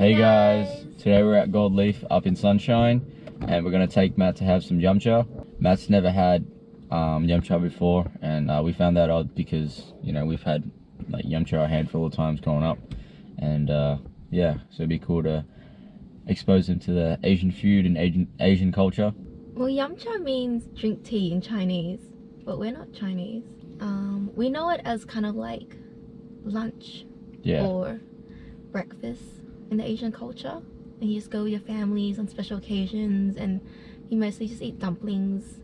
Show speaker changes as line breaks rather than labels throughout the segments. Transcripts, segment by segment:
Hey guys, today we're at Gold Leaf up in Sunshine and we're going to take Matt to have some YUMCha. Matt's never had YUMCha before, and we found that odd because, you know, we've had like YUMCha a handful of times growing up, and yeah, so it'd be cool to expose him to the Asian food and Asian culture.
Well, YUMCha means drink tea in Chinese, but we're not Chinese. We know it as kind of like lunch or breakfast in the Asian culture, and you just go with your families on special occasions, and you mostly just eat dumplings.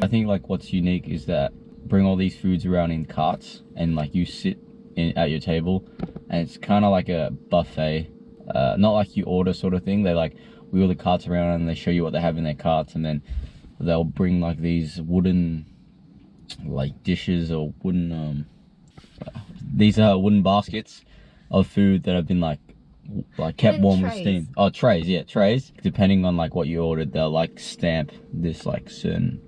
I think like what's unique is that bring all these foods around in carts, and like you sit at your table, and it's kind of like a buffet, not like you order sort of thing. They like wheel the carts around and they show you what they have in their carts, and then they'll bring like these wooden like dishes or wooden these wooden baskets of food that have been like kept warm with steam. Oh, trays, yeah, trays. Depending on like what you ordered, they'll like stamp this like certain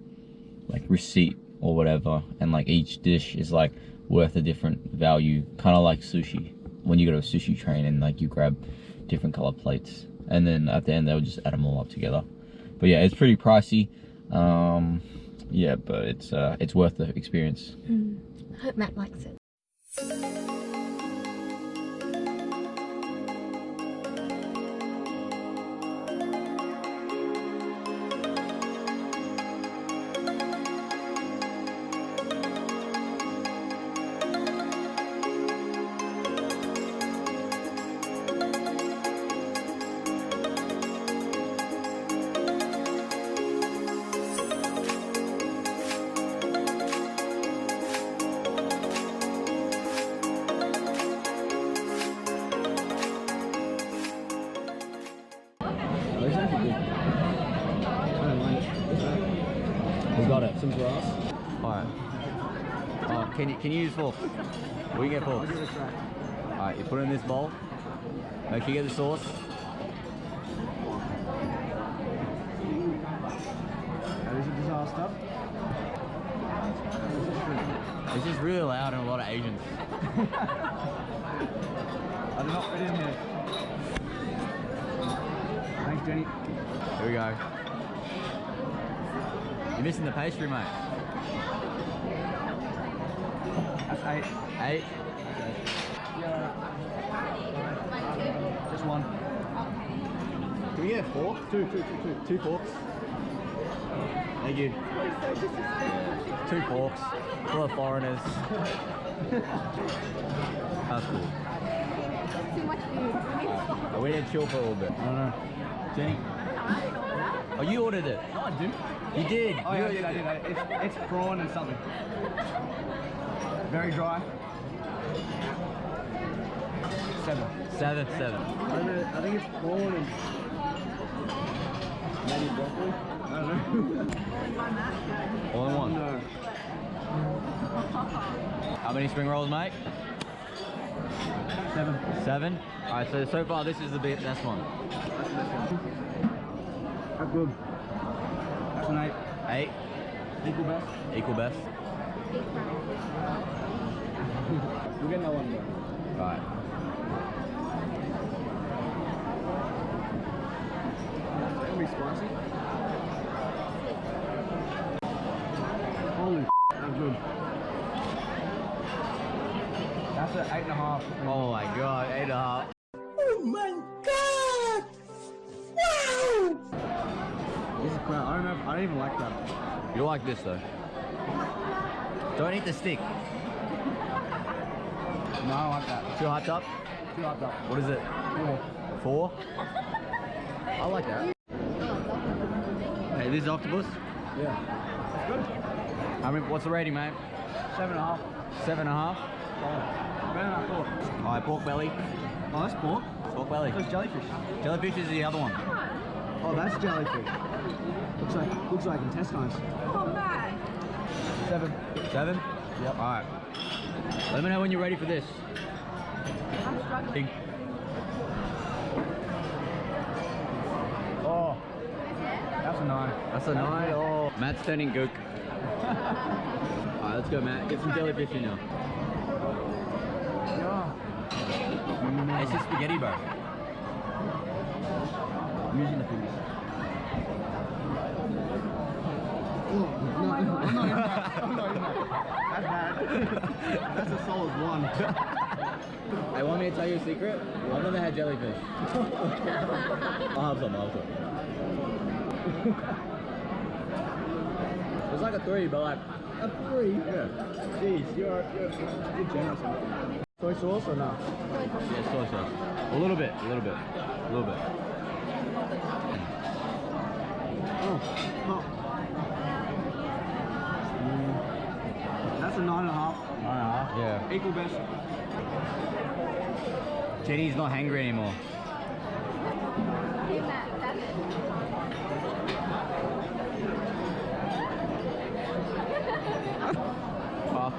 like receipt or whatever, and like each dish is like worth a different value, kind of like sushi. When you go to a sushi train and like you grab different color plates, and then at the end they'll just add them all up together. But yeah, it's pretty pricey. Yeah, but it's worth the experience.
I hope Matt likes it.
We got it. Some grass. Alright. Oh, can you use forks? We get forks. Alright, you put it in this bowl. Make sure you get the sauce.
That is a disaster.
It's just really loud and a lot of Asians.
I do not fit in here. Thanks, Jenny.
Here we go. You're missing the pastry, mate.
That's 8.
8.
Yeah. Just one.
Can we get a fork? Two forks. Thank you. 2 forks. Full of foreigners. That's cool.
Too much food.
We need to chill for a little bit.
I don't know.
Jenny? Oh, you ordered it.
No, I didn't.
You did.
Oh, yeah, I did. It's prawn and something. Very dry. 7.
7.
I don't know. I think it's prawn and maybe broccoli. I don't know.
All in one.
No.
How many spring rolls, mate?
7.
7. Alright, so far this is the best one.
That's good. That's an 8.
8.
Equal best.
Equal best.
We'll get another one though.
Right.
That'll be spicy. Holy that's good. That's an 8.5.
Oh my god, 8.5.
Oh my god! Wow! This is crap. I don't know. I don't even like that.
You like this though? Don't eat the stick.
No, I like that.
Too hyped up?
Too hyped up.
What is it? 4? I like that. Hey, this is octopus?
Yeah. That's good.
I mean, what's the rating, mate?
7.5.
7.5?
Better than I thought.
Alright, pork belly.
Oh, that's pork.
Pork belly.
Those jellyfish.
Jellyfish is the other one.
Oh, that's jellyfish. Looks like intestines.
Oh, man.
7.
7? Yep. Alright. Let me know when you're ready for this.
I'm struggling.
Oh, that's a 9.
That's a 9. Oh, Matt's turning gook. Alright, let's go, Matt. Get some jellyfish in now.
Yeah.
It's just spaghetti, bro.
I'm using the fingers. Oh, no, I'm not in that. I'm not in that. That's bad. That's a solid one.
Hey, want me to tell you a secret? I've never had jellyfish. I'll have some, It's like a 3, but like...
A 3?
Yeah.
Jeez, you're generous. Soy sauce or not?
Yeah, soy sauce. A little bit.
Oh, oh. That's a 9.5.
Yeah.
Equal best.
Jenny's not hungry anymore.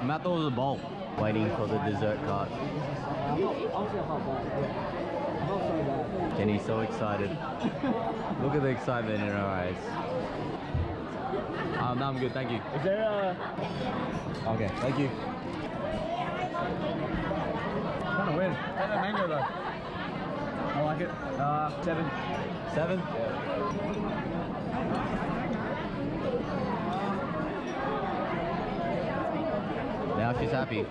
Matt thought it was a bowl. Waiting for the dessert cart. Jenny's so excited. Look at the excitement in her eyes. No, I'm good, thank you.
Is there a...
Okay, thank you.
I'm trying to win. That's a mango though. I like it. 7.
7? Now she's happy.
So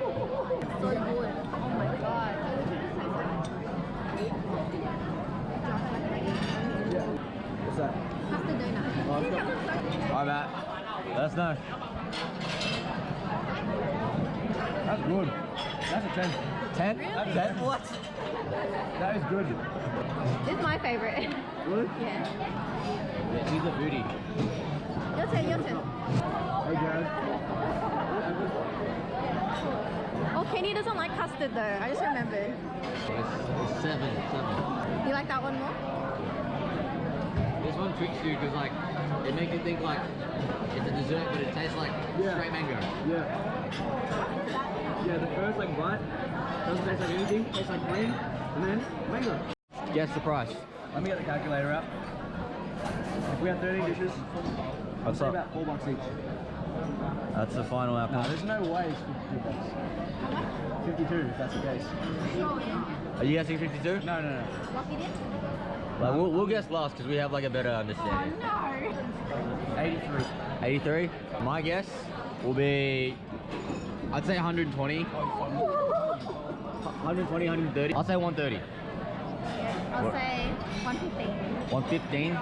good. Oh my god.
What's that?
Custard donut.
Alright, Matt. Let us know.
That's good. That's a 10.
10?
Really?
10? What?
That is good.
This is my favorite.
Good?
Yeah.
Yeah, she's a foodie.
Your turn.
Hey guys.
Oh, Kenny doesn't like custard though. I just remembered.
It's 7.
You like that one more?
This one tricks you because like it makes you think like it's a dessert, but it tastes like straight mango.
Yeah. Yeah, the first like bite doesn't taste like anything. Tastes like green, and then mango.
Guess the price.
Let me get the calculator out. If we have 13 dishes,
What's
say
up?
about $4 each.
That's the final
No,
outcome.
there's no way it's $52. 52 if that's the case.
Are you guessing 52?
No.
Lucky dip?
Like, we'll guess last because we have like a better understanding.
No.
83.
83? My guess will be, I'd say 120. 120, 130. I'll say 130.
I'll say 115.
115.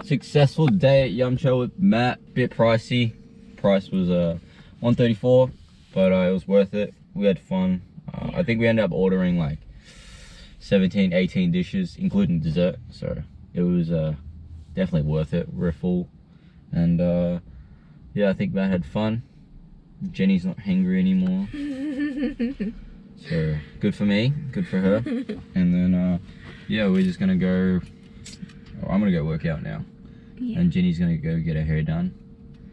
Successful day at YUMCha with Matt. Bit pricey. Price was 134, but it was worth it. We had fun. I think we ended up ordering like 17, 18 dishes, including dessert. So it was definitely worth it. We're full, and yeah, I think Matt had fun. Jenny's not hungry anymore. So good for me, good for her. And then yeah, we're just gonna go. I'm gonna go work out now. Yeah. And Jenny's gonna go get her hair done.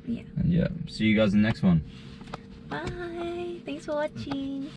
Yeah. And yeah, see you guys in the next one.
Bye. Thanks for watching.